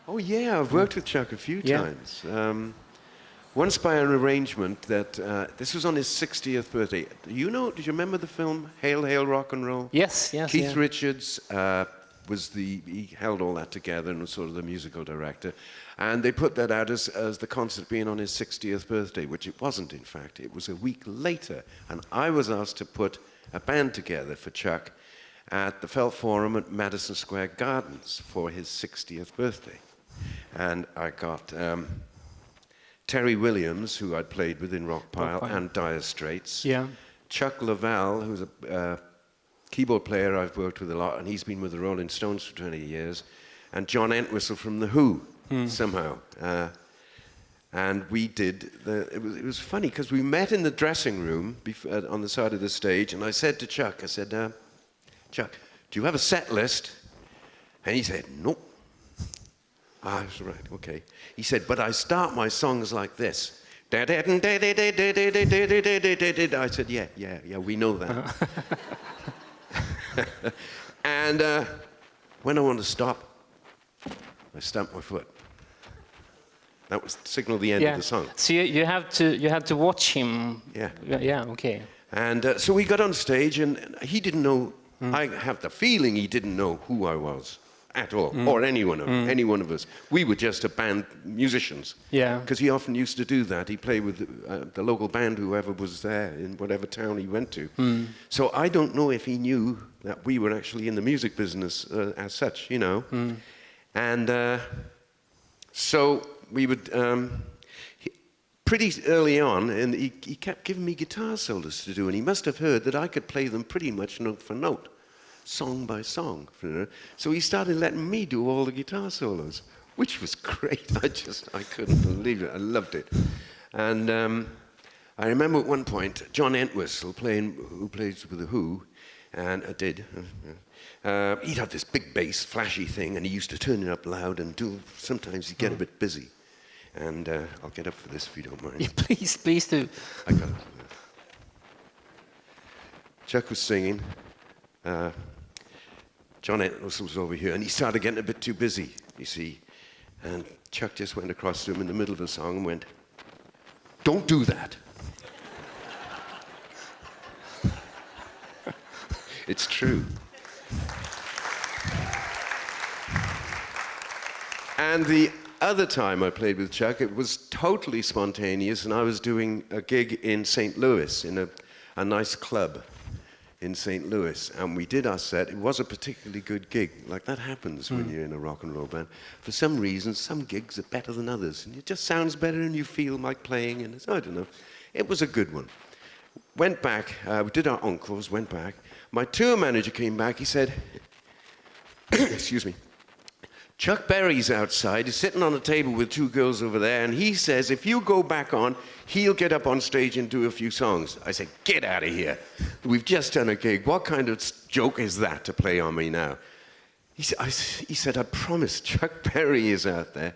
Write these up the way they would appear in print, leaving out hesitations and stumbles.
Oh yeah, I've worked with Chuck a few times. Once by an arrangement that this was on his 60th birthday. Did you remember the film Hail, Hail, Rock and Roll? Yes. Keith Richards he held all that together and was sort of the musical director. And they put that out as the concert being on his 60th birthday, which it wasn't, in fact. It was a week later. And I was asked to put a band together for Chuck at the Felt Forum at Madison Square Gardens for his 60th birthday. And I got Terry Williams, who I'd played with in Rockpile, and Dire Straits. Yeah. Chuck Leavell, who's a keyboard player I've worked with a lot, and he's been with the Rolling Stones for 20 years. And John Entwistle from The Who, somehow. And we did, it was funny, because we met in the dressing room on the side of the stage, and I said to Chuck, Chuck, do you have a set list? And he said, nope. I was right, okay. He said, but I start my songs like this. I said, yeah, we know that. And when I want to stop, I stamp my foot. That was signal the end of the song. So you had to watch him. Yeah, okay. And so we got on stage, and he didn't know. I have the feeling he didn't know who I was at all, or any one of us. We were just a band musicians. Yeah. Because he often used to do that. He'd play with the local band, whoever was there in whatever town he went to. So I don't know if he knew that we were actually in the music business as such, you know. And so we would, pretty early on, and he kept giving me guitar solos to do, and he must have heard that I could play them pretty much note for note, song by song. So he started letting me do all the guitar solos, which was great. I couldn't believe it. I loved it. And I remember at one point, John Entwistle, who plays with The Who, and he'd have this big bass, flashy thing, and he used to turn it up loud and sometimes he'd get a bit busy. And I'll get up for this if you don't mind. Yeah, please do. I got it. Chuck was singing. John Entwistle was over here, and he started getting a bit too busy, you see. And Chuck just went across to him in the middle of the song and went, "Don't do that." It's true. And the other time I played with Chuck, it was totally spontaneous, and I was doing a gig in St. Louis, in a nice club in St. Louis, and we did our set. It was a particularly good gig. Like, that happens when you're in a rock and roll band. For some reason, some gigs are better than others, and it just sounds better, and you feel like playing, and I don't know. It was a good one. Went back, we did our encores, went back. My tour manager came back, he said, excuse me, Chuck Berry's outside, he's sitting on a table with two girls over there, and he says if you go back on, he'll get up on stage and do a few songs. I said, get out of here. We've just done a gig. What kind of joke is that to play on me now? He said, I promise, Chuck Berry is out there.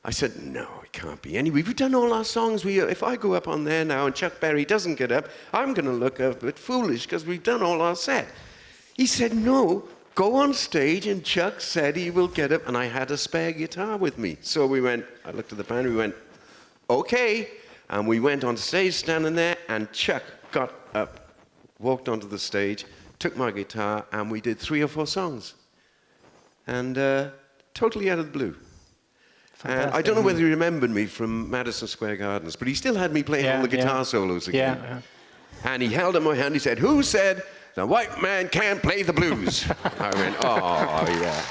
I said, no, it can't be. Anyway, we've done all our songs. If I go up on there now and Chuck Berry doesn't get up, I'm going to look a bit foolish because we've done all our set. He said, no, go on stage, and Chuck said he will get up, and I had a spare guitar with me. So I looked at the band, we went, okay, and we went on stage standing there, and Chuck got up, walked onto the stage, took my guitar, and we did 3 or 4 songs. And totally out of the blue. And I don't know whether he remembered me from Madison Square Gardens, but he still had me playing all the guitar solos again. Yeah. And he held up my hand, he said, who said the white man can't play the blues? I went, oh, yeah.